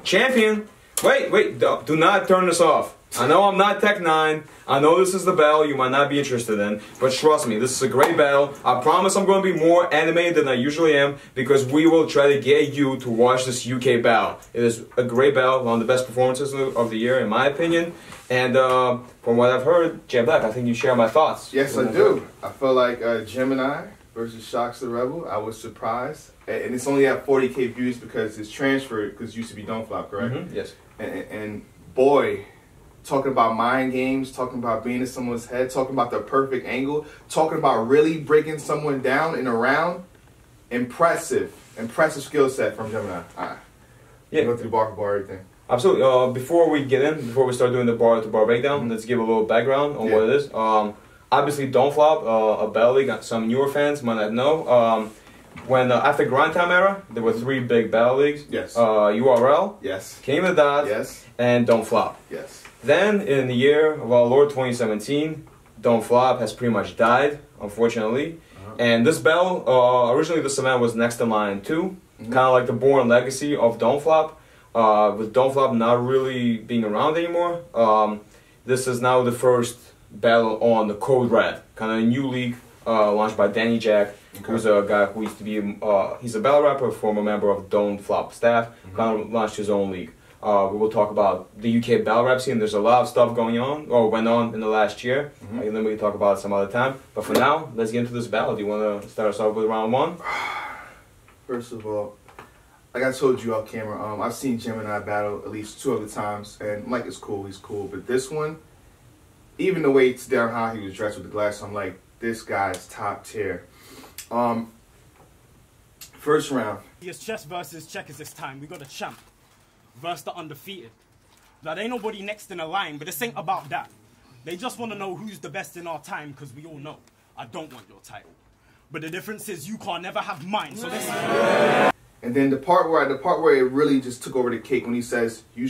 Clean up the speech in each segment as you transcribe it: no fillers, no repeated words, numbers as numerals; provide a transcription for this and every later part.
Champion. Wait, do not turn this off. I know I'm not Tech 9. I know this is the battle you might not be interested in, but trust me, this is a great battle. I promise I'm going to be more animated than I usually am because we will try to get you to watch this UK battle. It is a great battle, one of the best performances of the year in my opinion. And from what I've heard, J Black, I think you share my thoughts. Yes, I do. I feel like GEMIN1 versus Shox the Rebel. I was surprised. And it's only at 40K views because it's transferred because it used to be Don't Flop, correct? Mm-hmm. Yes. And boy, talking about mind games, talking about being in someone's head, talking about the perfect angle, talking about really breaking someone down in a round. Impressive skill set from GEMIN1. Yeah. Go through bar for bar, everything. Absolutely. Before we start doing the bar-to-bar breakdown, let's give a little background on what it is. Obviously, Don't Flop, a battle league. Some newer fans might not know. When after Grind Time era, there were 3 big battle leagues. Yes. URL. Yes. King of the Dot. Yes. And Don't Flop. Yes. Then, in the year of our Lord 2017, Don't Flop has pretty much died, unfortunately. And this battle, originally this event was next in line 2, kind of like the born legacy of Don't Flop. With Don't Flop not really being around anymore, this is now the first battle on the Code Red, kind of a new league launched by Danny Jack, who's a guy who used to be, he's a battle rapper, former member of Don't Flop staff, kind of launched his own league. We will talk about the UK battle rap scene. There's a lot of stuff going on, or went on in the last year, and then we can talk about it some other time. But for now, let's get into this battle. Do you want to start us off with round 1? First of all, like I told you off camera, I've seen GEMIN1 battle at least 2 other times, and Mike is cool, he's cool. But this one, even the way it's down how he was dressed with the glasses, I'm like, this guy's top tier. First round. It's chess versus checkers this time. We got a champ versus the undefeated. Now, there ain't nobody next in the line, but this ain't about that. They just want to know who's the best in our time, because we all know I don't want your title. But the difference is you can't never have mine, so listen. And then the part where it really just took over the cake when he says you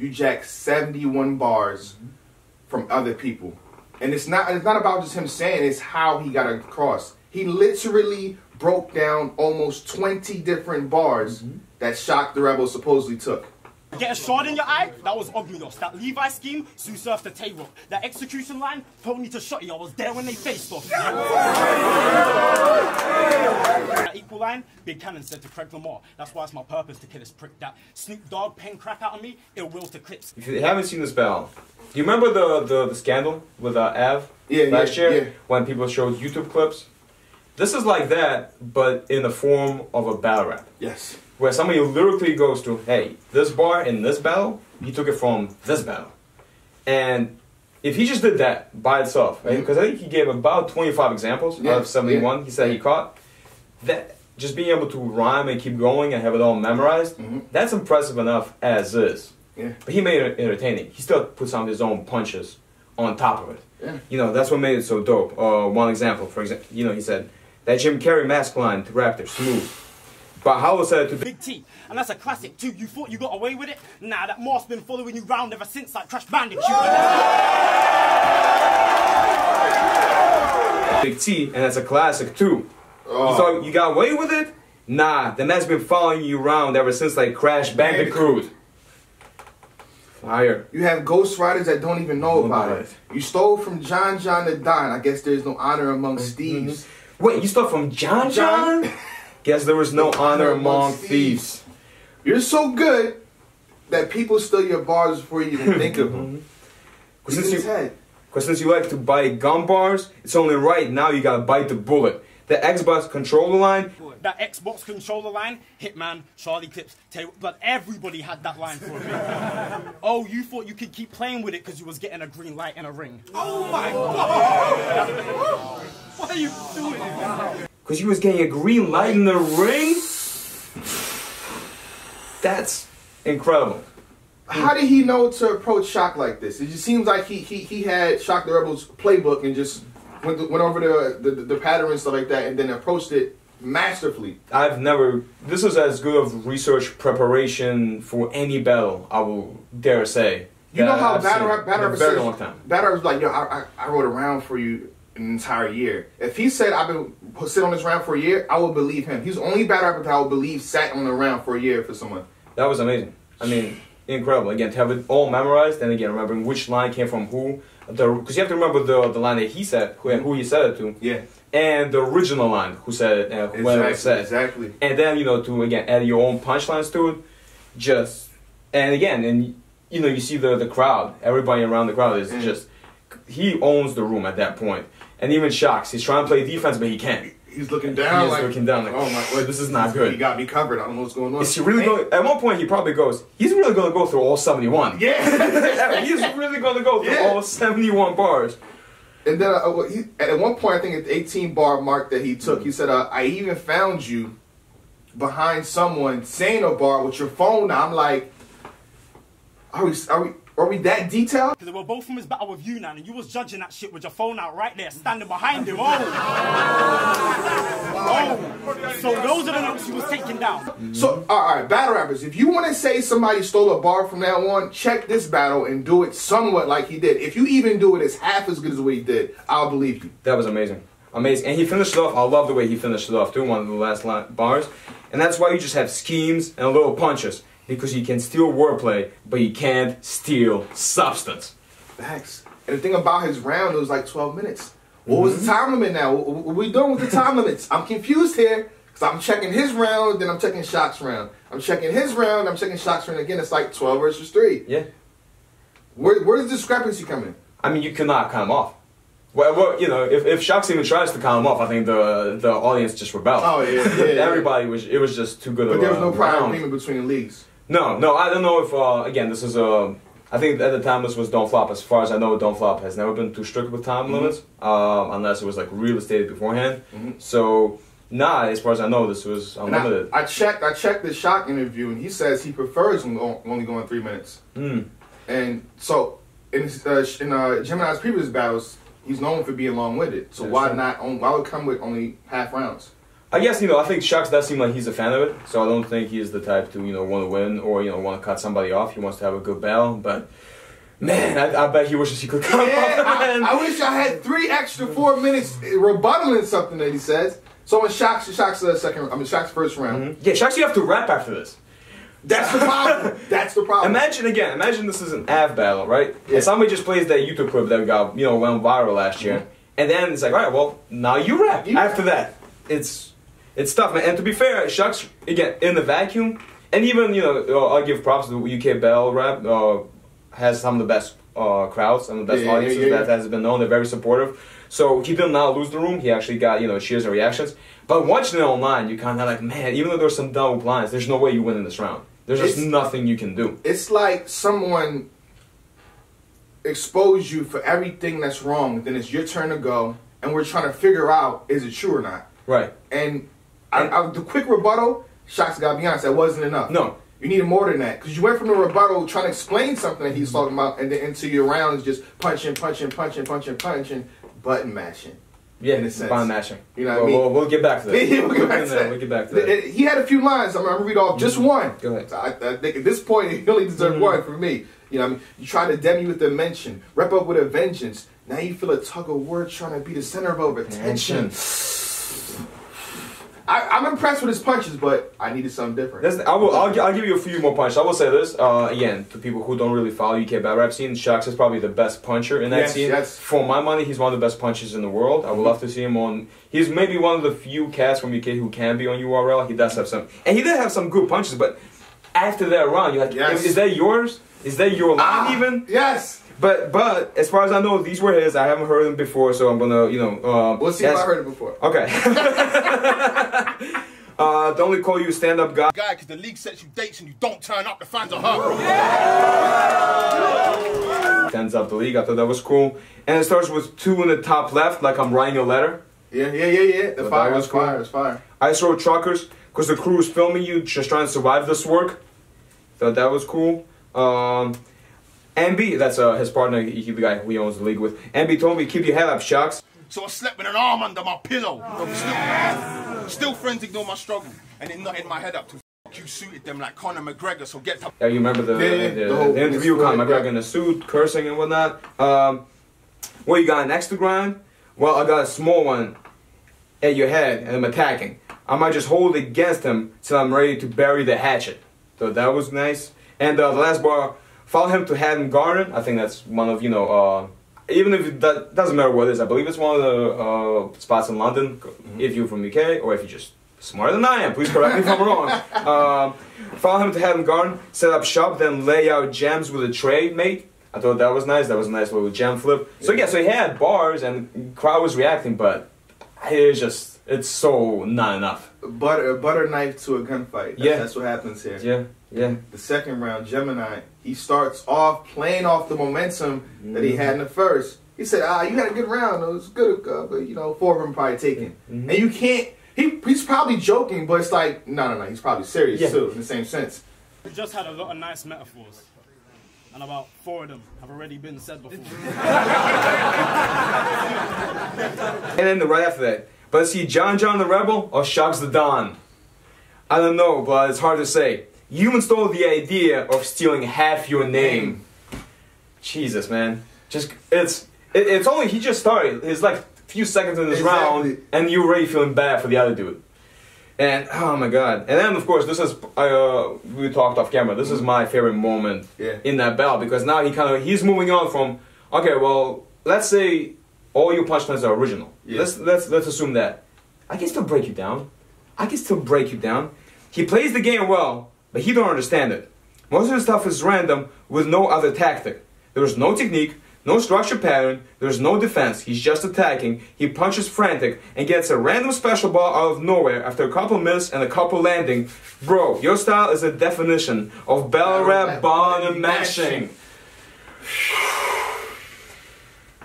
jacked 71 bars from other people. And it's not about just him saying, it's how he got across. He literally broke down almost 20 different bars that Shox the Rebel supposedly took. Get a shard in your eye? That was Ogmios. That Levi scheme, Sue surfed the Tay-Rock. That execution line, told me to shot you. I was there when they faced off. That equal line, Big Cannon said to Craig Lamar. That's why it's my purpose to kill this prick. That Snoop Dogg pen crap out of me, ill will to clips. If you haven't seen this battle, do you remember the scandal with Av last year when people showed YouTube clips? This is like that, but in the form of a battle rap. Yes. Where somebody literally goes to, hey, this bar in this battle, he took it from this battle. And if he just did that by itself, right? Because I think he gave about 25 examples out of 71 he said he caught. That just being able to rhyme and keep going and have it all memorized, that's impressive enough as is. Yeah. But he made it entertaining. He still put some of his own punches on top of it. Yeah. You know, that's what made it so dope. One example, for example, you know, he said, that Jim Carrey mask line to Raptor, smooth. But how was that to Big T, and that's a classic too. You thought you got away with it? Nah, that mask's been following you round ever since like Crash Bandicoot. Big T, and that's a classic too. You thought you got away with it? Nah, the man's been following you around ever since like Crash Bandicoot. Fire. You have ghost riders that don't even know about it. You stole from John the Don. I guess there's no honor among thieves. Wait, you stole from John? Guess there was no honor among thieves. You're so good that people steal your bars before you even think of them. Because since you like to bite gum bars, it's only right now you gotta bite the bullet. The Xbox controller line. That Xbox controller line, Hitman, Charlie Clips, but everybody had that line for me. Oh, you thought you could keep playing with it because you was getting a green light and a ring. Oh my God! What are you doing? Because he was getting a green light in the ring? That's incredible. How did he know to approach Shox like this? It just seems like he had Shox the Rebel's playbook and just went over the pattern and stuff like that and then approached it masterfully. This is as good of research preparation for any battle, I will dare say. You know how battle rap was like, yo, I wrote a round for you an entire year. If he said I've been sitting on this round for a year, I would believe him. He's the only battle rapper that I would believe sat on the round for a year for someone. That was amazing. I mean, incredible. Again, to have it all memorized, and again, remembering which line came from who. Because you have to remember the line that he said, who he said it to. Yeah. And the original line, who said it, when it was said. Exactly. And then, you know, to, again, add your own punchlines to it. And again, you know, you see the crowd. Everybody around the crowd is just, he owns the room at that point. And even Shox, he's trying to play defense, but he can't. He's looking down. He's looking down like, oh my, wait, this is not good. He got me covered. I don't know what's going on. Is he really going? At one point, he probably goes, he's really going to go through all 71. Yeah. He's really going to go through all 71 bars. And then at one point, I think at the 18 bar mark that he took, he said, I even found you behind someone saying a bar with your phone. Now I'm like, are we that detailed? Because they were both from his battle with you, and you was judging that shit with your phone out right there, standing behind him. So those are the notes he was taking down. So, all right, battle rappers, if you want to say somebody stole a bar from now on, check this battle and do it somewhat like he did. If you even do it as half as good as what he did, I'll believe you. That was amazing. Amazing. And he finished it off. I love the way he finished it off, too, one of the last bars. And that's why you just have schemes and little punches. Because you can steal wordplay, but you can't steal substance. Facts. And the thing about his round, it was like 12 minutes. What was the time limit now? What are we doing with the time limits? I'm confused here. Because I'm checking his round, then I'm checking Shox's round. I'm checking his round, I'm checking Shox's round. Again, it's like 12 versus 3. Yeah. Where does the discrepancy come in? I mean, you cannot cut him off. Well, you know, if Shox even tries to cut him off, I think the audience just rebelled. Oh, yeah. Everybody it was just too good of a But there was no prior round. agreement between the leagues. No, I don't know if, again, this is I think at the time this was Don't Flop. As far as I know, Don't Flop has never been too strict with time limits, unless it was like really stated beforehand. So, as far as I know, this was unlimited. I checked the Shox interview, and he says he prefers only going 3 minutes. And so, in GEMINI's previous battles, he's known for being long-winded. So why would come with only half rounds? I guess, I think Shox does seem like he's a fan of it, so I don't think he's the type to, want to win or, want to cut somebody off. He wants to have a good battle, but, man, I bet he wishes he could cut off. I wish I had 3 extra 4 minutes rebuttaling something that he says. So in Shox's first round. Yeah, Shox, you have to rap after this. That's the problem. That's the problem. Imagine this is an Av battle, right? Yeah. And somebody just plays that YouTube clip that got, went viral last year. And then it's like, all right, well, now you rap. After that, it's tough, man. And to be fair, Shox, again, in the vacuum, and even, I'll give props to UK battle rap, has some of the best crowds, some of the best audiences that has been known. They're very supportive. So he did not lose the room. He actually got, cheers and reactions. But watching it online, you kind of like, man, even though there's some double blinds, there's no way you win in this round. There's just nothing you can do. It's like someone exposed you for everything that's wrong, then it's your turn to go, and we're trying to figure out, is it true or not? Right. And the quick rebuttal, Shox, gotta be honest, that wasn't enough. No. You needed more than that. Because you went from the rebuttal trying to explain something that he's talking about, and then into your rounds just punching, button mashing. Yeah, in a sense. Button mashing. You know what I mean? We'll get back to that. We'll get back to that. He had a few lines. I'm going to read off just one. Go ahead. I think at this point, he only deserved one for me. You know what I mean? You try to demi with a mention, rep up with a vengeance. Now you feel a tug of war trying to be the center of attention. I'm impressed with his punches, but I needed something different. I'll give you a few more punches. I will say this, again, to people who don't really follow UK battle rap scene, Shox is probably the best puncher in that scene. Yes. For my money, he's one of the best punchers in the world. I would love to see him on... He's maybe one of the few cats from UK who can be on URL. He does have some... And he did have some good punches, but after that round, you're like, is that yours? Is that your line even? Yes! But as far as I know, these were his. I haven't heard them before, so I'm gonna, we'll see if I heard it before. Okay. Don't only call you a stand-up guy. Because the league sets you dates and you don't turn up, the fans are hurt, bro. Stands up the league. I thought that was cool. And it starts with 2 in the top left, like I'm writing a letter. Yeah. The fire was cool. It's fire. Ice Road Truckers, because the crew is filming you, just trying to survive this work. Thought that was cool. MB, that's his partner, the guy who he owns the league with. MB told me, keep your head up, Shox. So I slept with an arm under my pillow. Still friends ignore my struggle. And it nutted my head up to you suited them like Conor McGregor, so get to... Yeah, you remember the interview with Conor McGregor in a suit, cursing and whatnot. What you got next to grind? Well, I got a small one at your head and I'm attacking. I might just hold it against him till I'm ready to bury the hatchet. So that was nice. And the last bar, follow him to Haddon Garden. I think that's one of, even if that doesn't matter what it is, I believe it's one of the spots in London, if you're from UK, or if you're just smarter than I am, please correct me if I'm wrong. Follow him to Haddon Garden, set up shop, then lay out gems with a tray mate. I thought that was nice. That was a nice little gem flip. So yeah, so he had bars and crowd was reacting, but it's so not enough. Butter knife to a gunfight. That's what happens here. Yeah. The second round, Gemini, he starts off playing off the momentum that he had in the first. He said, you had a good round. It was good, but 4 of them probably taken. And you can't. He's probably joking, but it's like no. He's probably serious too, in the same sense. We just had a lot of nice metaphors. And about 4 of them have already been said before. And then right after that, but let's see, John the Rebel or Shox the Don? I don't know, but it's hard to say. You installed the idea of stealing half your name. Jesus, man. It's only, he just started. It's like a few seconds in this round, and you're already feeling bad for the other dude. And, oh my god. And then, of course, this is, we talked off camera, this is my favorite moment in that battle, because now he's moving on from, okay, well, let's say all your punchlines are original. Let's assume that. I can still break you down. He plays the game well, but he don't understand it. Most of the stuff is random with no other tactic. There is no technique, no structure pattern, there's no defense, he's just attacking, he punches frantic, and gets a random special ball out of nowhere after a couple miss and a couple landing. Bro, your style is a definition of battle rap, bond, and mashing.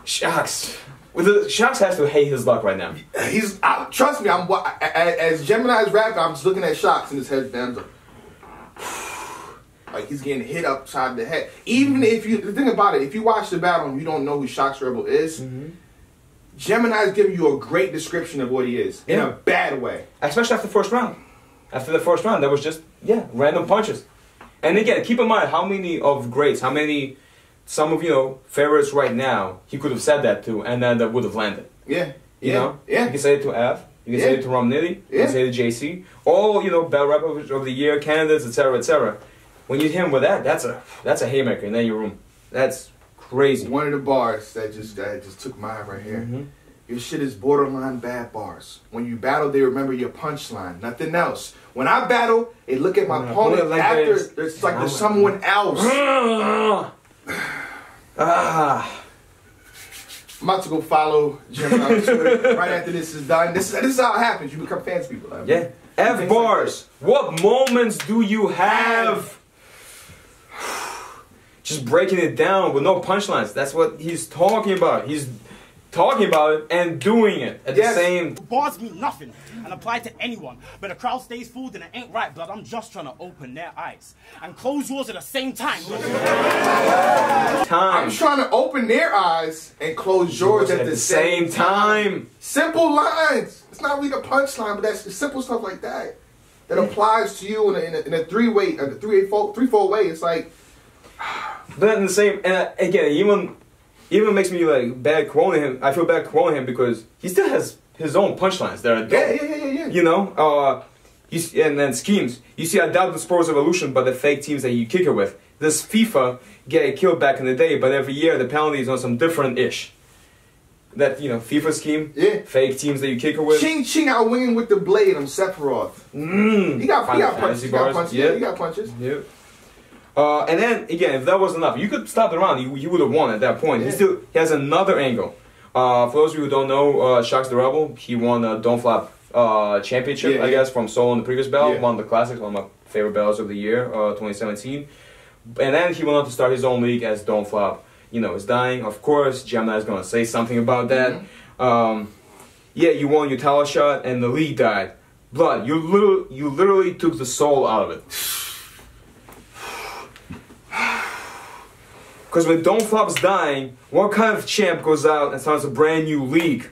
Shox. Shox has to hate his luck right now. Trust me, as Gemini's rapping, I'm just looking at Shox and his head down. Like he's getting hit upside the head. Even if the thing about it, if you watch the battle and you don't know who Shox Rebel is, Gemini's giving you a great description of what he is in a bad way. Especially after the first round. After the first round, that was just random punches. And again, keep in mind how many of greats, some of favorites right now, he could have said that to, and then that would have landed. You can say it to F. You can say it to Rum Nitty. You can say it to JC. All battle rappers of the year, candidates, etc., etc. When you hit him with that, that's a haymaker in your room. That's crazy. One of the bars that just took mine right here. Your shit is borderline bad bars. When you battle, they remember your punchline, nothing else. When I battle, they look at my opponent after it's like there's someone else. I'm about to go follow Jim on Twitter right after this is done. This is how it happens. You become fans people. F bars. Like what moments do you have? Just breaking it down with no punchlines. That's what he's talking about. He's talking about it and doing it at the same. Bars mean nothing and apply to anyone, but the crowd stays fooled and it ain't right, blood. I'm just trying to open their eyes and close yours at the same time. I'm trying to open their eyes and close yours at the same time. Simple lines. It's not really a punchline, but that's simple stuff like that that applies to you in a three-way, threefold way. It's like. But in the same, and again, even makes me like bad quoting him. I feel bad quoting him because he still has his own punchlines that are dope. And then schemes. You see, I doubt the Sports Evolution, but the fake teams that you kick it with. This FIFA get killed back in the day, but every year the penalty is on some different ish. That FIFA scheme, fake teams that you kick it with. Ching out winging with the blade on Sephiroth. He got punches. He got punches. Yeah. And then again, if that wasn't enough, you could stop the round. You would have won at that point. He has another angle. For those of you who don't know, Shox the Rebel, he won a Don't Flop championship, I guess, from Seoul in the previous battle. One of the classics, one of my favorite battles of the year, 2017. And then he went on to start his own league as Don't Flop. Is dying. Of course, Gemini is gonna say something about that. You won your title shot, and the league died. Blood, you literally took the soul out of it. Because when Don't Flop's dying, what kind of champ goes out and starts a brand new league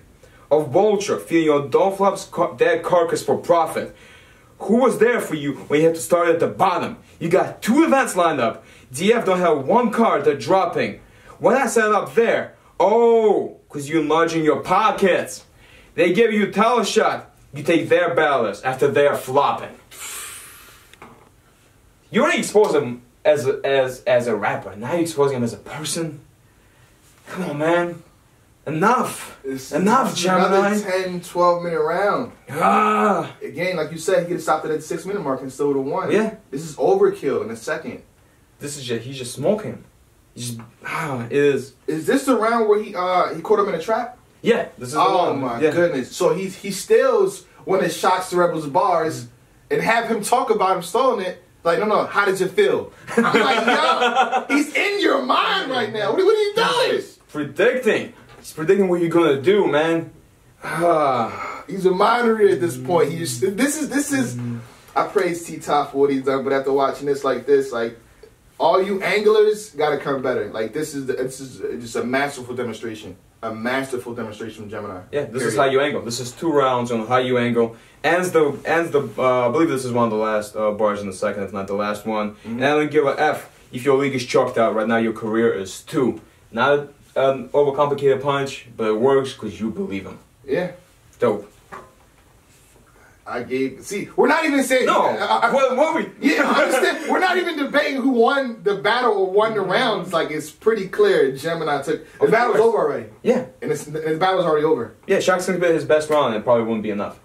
of Vulture, feeding on Don't Flop's dead carcass for profit? Who was there for you when you had to start at the bottom? You got 2 events lined up. DF don't have 1 card they're dropping. Why not set it up there? Oh, because you're enlarging your pockets. They give you a title shot. You take their battlers after they're flopping. You already exposed them as a rapper. Now you're exposing him as a person. Come on, man. Enough. Enough, Gemini. Another 10, 12-minute round. Again, like you said, he could have stopped it at the 6-minute mark and still would have won. Yeah. This is overkill in a second. He's just smoking. It is. Is this the round where he caught him in a trap? Yeah, this is the Oh one. my Yeah. goodness. So he steals one of Shox the Rebels bars and have him talk about him stealing it. Like, no, how did you feel? I'm like, yo, he's in your mind right now. What are you doing? He's predicting. He's predicting what you're gonna do, man. He's a minor at this point. This is. I praise T-Top for what he's done, but after watching this like this, like, all you anglers gotta come better. Like, this is just a masterful demonstration. A masterful demonstration from Gemini. Yeah, this is how you angle. This is 2 rounds on how you angle. Ends the I believe this is one of the last bars in the second, if not the last one. And I don't give a F if your league is chalked out right now. Your career is 2. Not an overcomplicated punch, but it works because you believe him. Yeah. Dope. See, we're not even saying. No. What we? Yeah, I understand. We're not even debating who won the battle or won the rounds. Like, it's pretty clear Gemini took. The battle's over already. Yeah. And the battle's already over. Yeah, Shox gonna be his best round, and it probably wouldn't be enough.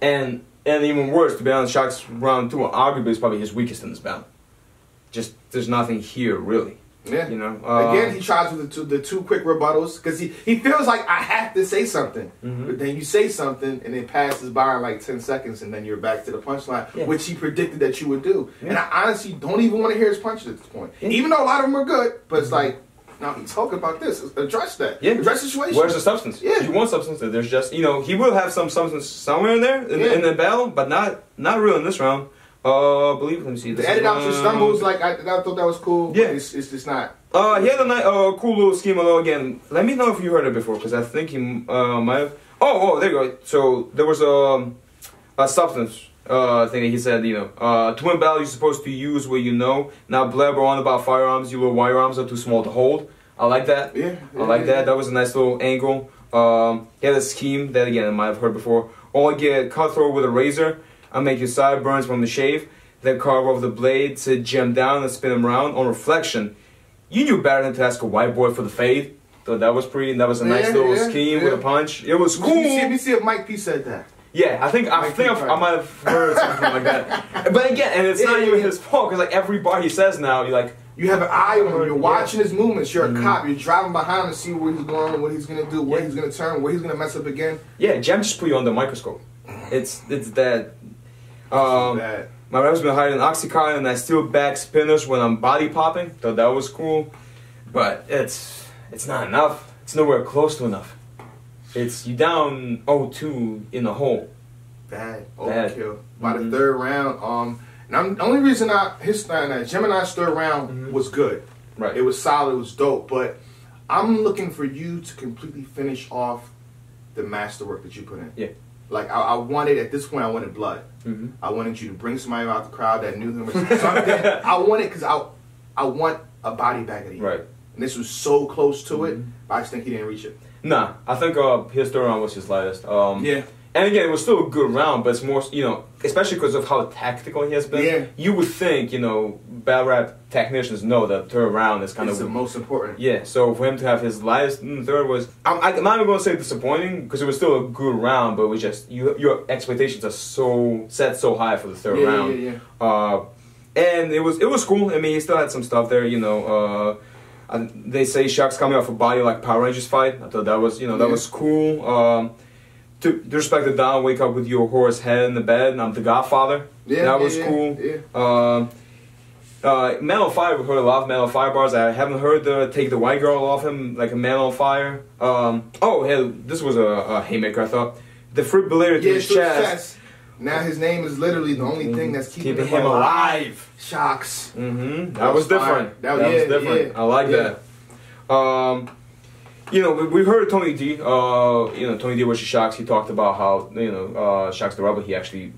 And even worse, to be honest, Shox round 2 arguably is probably his weakest in this battle. Just there's nothing here really. Yeah. You know. Again, he tries with the two quick rebuttals because he feels like I have to say something, but then you say something and it passes by in like 10 seconds, and then you're back to the punchline, which he predicted that you would do. Yeah. And I honestly don't even want to hear his punches at this point, even though a lot of them are good. But it's like, now he's talking about this. Address that. Yeah. Address the situation. Where's the substance? Yeah. You want substance? There's just he will have some substance somewhere in there in the battle, but not real in this round. Let me see. They edit out your stumbles, like I thought that was cool. Yeah, it's just not. He had a cool little scheme. Although again, let me know if you heard it before, because I think he might have. Oh, there you go. So there was a substance thing that he said. To win battle, you're supposed to use what you know. Now blabber on about firearms. Your little wire arms are too small to hold. I like that. Yeah, I like that. That was a nice little angle. He had a scheme that again I might have heard before. Or get cutthroat with a razor. I'll make your sideburns from the shave, then carve off the blade to gem down and spin them around. On reflection, you knew better than to ask a white boy for the fade. So that was a nice little scheme with a punch. It was cool. Let me see if Mike P said that. Yeah, I think I might have heard something like that. But again, and it's not even his fault, because like every bar he says now, you're like, you have an eye on him. You're watching his movements. You're a cop. You're driving behind to see where he's going, what he's gonna do, where he's gonna turn, where he's gonna mess up again. Yeah, Gem just put you under the microscope. It's that. My rep's been hiding Oxycontin and I steal back spinners when I'm body popping. Thought that was cool, but it's not enough. It's nowhere close to enough. It's you down 0-2 in the hole. Bad overkill. By the third round, and the only reason Gemini's third round was good. Right. It was solid. It was dope. But I'm looking for you to completely finish off the masterwork that you put in. Yeah. Like, I wanted, at this point, I wanted blood. I wanted you to bring somebody out the crowd that knew him or something. I wanted, because I want a body bag at the end. Right. And this was so close to it, but I just think he didn't reach it. Nah, I think his third round was his lightest. Yeah. And again, it was still a good round, but it's more, especially because of how tactical he has been. Yeah. You would think, battle rap technicians know that third round is kind of the most important. Yeah, so for him to have his lightest third was, I'm not even going to say disappointing, because it was still a good round, but it was just, your expectations are set so high for the third round. And it was cool. I mean, he still had some stuff there, they say Shox coming off a body like Power Rangers fight. I thought that was, that was cool. To respect the down, wake up with your horse head in the bed, and I'm the Godfather. That was cool. Man on Fire, we heard a lot of Man on Fire bars. I haven't heard the Take the White Girl off him, like a Man on Fire. This was a haymaker, I thought. The defibrillator to his chest. Now his name is literally the only thing that's keeping him alive. Shox. That was different. That was different. I like that. We heard Tony D. Tony D was Shox. He talked about how Shox the Rebel. He actually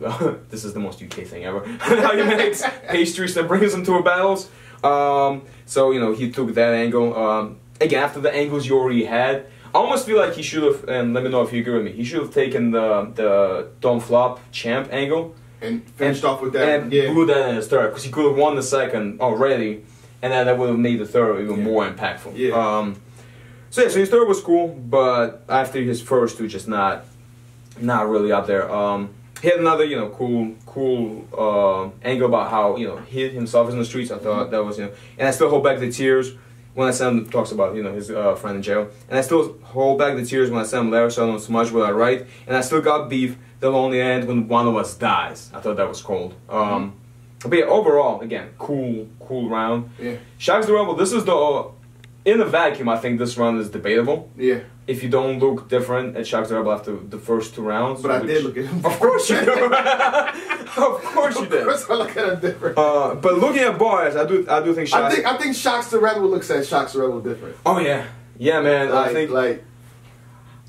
this is the most UK thing ever. How he makes pastries that brings him to a battles. So he took that angle. Again, after the angles you already had, I almost feel like he should have. And let me know if you agree with me. He should have taken the Don't Flop champ angle. And finished off with that. And blew that in his third, because he could have won the second already, and then that would have made the third even more impactful. Yeah. So his third was cool, but after his first two, just not really up there. He had another, cool angle about how, he himself is in the streets. I thought that was, and I still hold back the tears when I send him, talks about, his friend in jail. And I still hold back the tears when I send him letters, so I don't smudge what I write. And I still got beef till the only end when one of us dies. I thought that was cold. But yeah, overall, again, cool round. Yeah. Shox the Rebel, this is in the vacuum, I think this round is debatable. Yeah. If you don't look different at Shox the Rebel after the first two rounds. But I did look at him. Of course you did. Of course you did. Of course I look at him different. But looking at bars, I do think Shox. I think Shox the Rebel looks at Shox the Rebel different. Oh yeah. Yeah, man. I think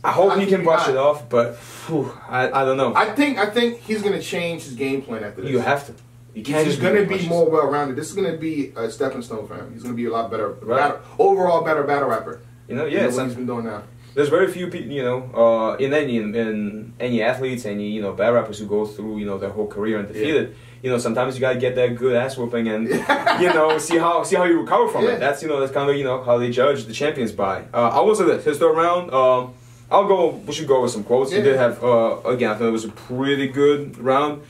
I hope he can brush it off, but I don't know. I think he's gonna change his game plan after this. You have to. You can't. He's gonna be more well-rounded. This is gonna be a stepping stone for him. He's gonna be a lot better, overall better battle rapper. What he's been doing now. There's very few people, in any athletes, any battle rappers who go through their whole career and defeat it. Sometimes you gotta get that good ass whooping and see how you recover from it. That's that's kind of how they judge the champions by. I will say this: his third round. We should go with some quotes. He did have again. I thought it was a pretty good round.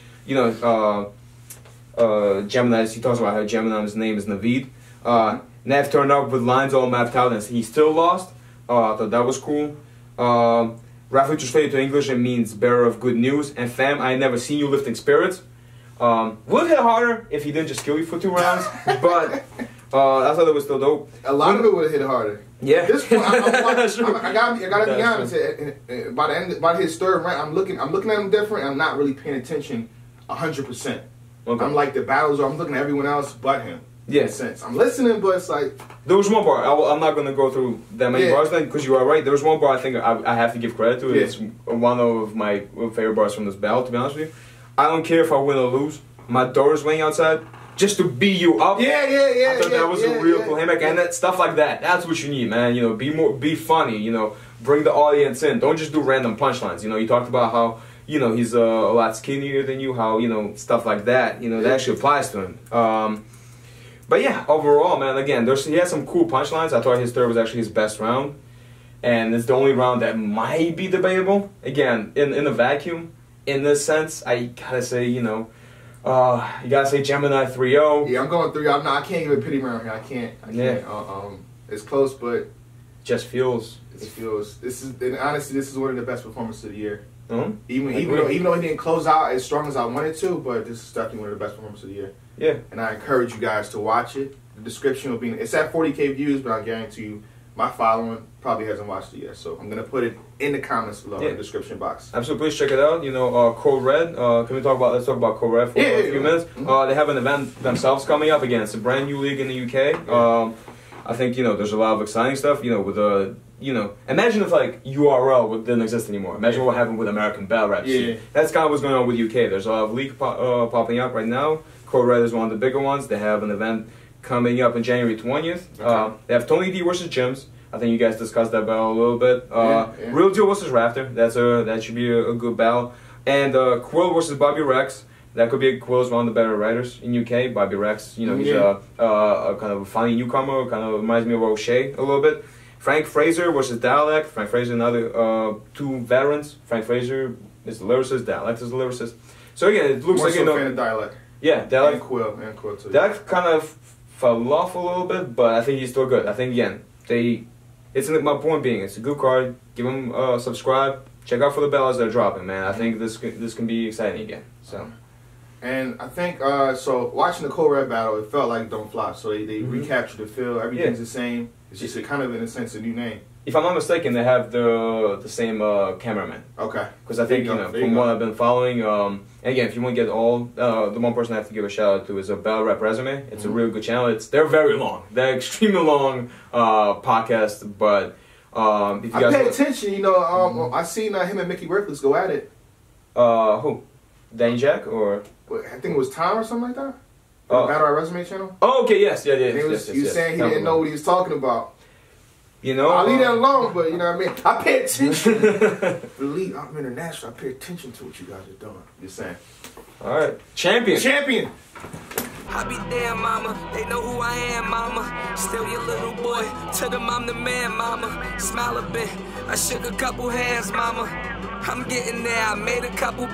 Gemini. He talks about how Gemini's name is Naveed. Nav turned up with lines all mapped out and he still lost. I thought that was cool. Roughly translated to English, it means bearer of good news. And fam, I never seen you lifting spirits. Would have hit harder if he didn't just kill you for 2 rounds, but I thought it was still dope. A lot of it would have hit harder. Yeah. This point, I gotta be honest. By his third round, I'm looking at him different. I'm not really paying attention 100%. Okay. I'm like the battles. I'm looking at everyone else but him. Yeah. In a sense, I'm listening, but it's like there was one bar. I'm not gonna go through that many bars then because you are right. There was one bar I think I have to give credit to. It's one of my favorite bars from this battle. To be honest with you, I don't care if I win or lose. My door is waiting outside just to beat you up. Yeah. I thought that was a real cool handback, and that stuff like that. That's what you need, man. Be funny. Bring the audience in. Don't just do random punchlines. You talked about how he's a lot skinnier than you. How stuff like that. That actually applies to him. But yeah, overall, man. Again, he had some cool punchlines. I thought his third was actually his best round, and it's the only round that might be debatable. Again, in a vacuum, in this sense, I gotta say, you gotta say Gemini 3-0. Yeah, I'm going 3-0. No, I can't give a pity round here. I can't. It's close, but just feels. It feels. Honestly, this is one of the best performances of the year. Mm-hmm. Even though he didn't close out as strong as I wanted to, but this is definitely one of the best performances of the year. Yeah. And I encourage you guys to watch it. The description will be. It's at 40K views, but I guarantee you, my following probably hasn't watched it yet. So I'm gonna put it in the comments below in the description box. Absolutely, please check it out. Code Red. Let's talk about Code Red for a few minutes. Mm-hmm. They have an event themselves coming up again. It's a brand new league in the UK. Yeah. I think there's a lot of exciting stuff. With imagine if URL didn't exist anymore. Imagine what happened with American Battle Rap. Yeah. That's kind of what's going on with UK. There's a lot of league popping up right now. Code Red is one of the bigger ones. They have an event coming up on January 20th. Okay. They have Tony D versus Jims. I think you guys discussed that battle a little bit. Real Deal versus Raptor. That should be a good battle. And Quill versus Bobby Rex. That could be Quill's one of the better writers in UK. Bobby Rex, he's a kind of a funny newcomer. Kind of reminds me of O'Shea a little bit. Frank Fraser versus Dialect. Frank Fraser, another 2 veterans. Frank Fraser is the lyricist. Dialect is the lyricist. So again, it looks more like so fan of Dialect. Yeah, Dialect. And Quill too. Dialect kind of fell off a little bit, but I think he's still good. I think again, my point being, it's a good card. Give him subscribe. Check out for the battles that are dropping, man. I think this can be exciting again. So. And I think watching the Code Red battle, it felt like Don't Flop. So they recaptured the feel. Everything's the same. It's just kind of in a sense a new name. If I'm not mistaken, they have the same cameraman. Okay. Because I think from what I've been following, and again, if you want to get all, the one person I have to give a shout out to is a Battle Rap Resume. It's a really good channel. They're very long. They're extremely long podcast, but if you guys pay attention, I seen him and Mickey Worthless go at it. Who? Danny Jack or? I think it was Tom or something like that. Battle Rap Resume channel. Oh, okay, yes. He was saying he didn't know what he was talking about. I'll leave that alone, but you know what I mean? I pay attention. I'm international. I pay attention to what you guys are doing. Just saying. All right. Champion. Champion. I be damn, mama. They know who I am, mama. Still your little boy. To them, I'm the man, mama. Smile a bit. I shook a couple hands, mama. I'm getting there. I made a couple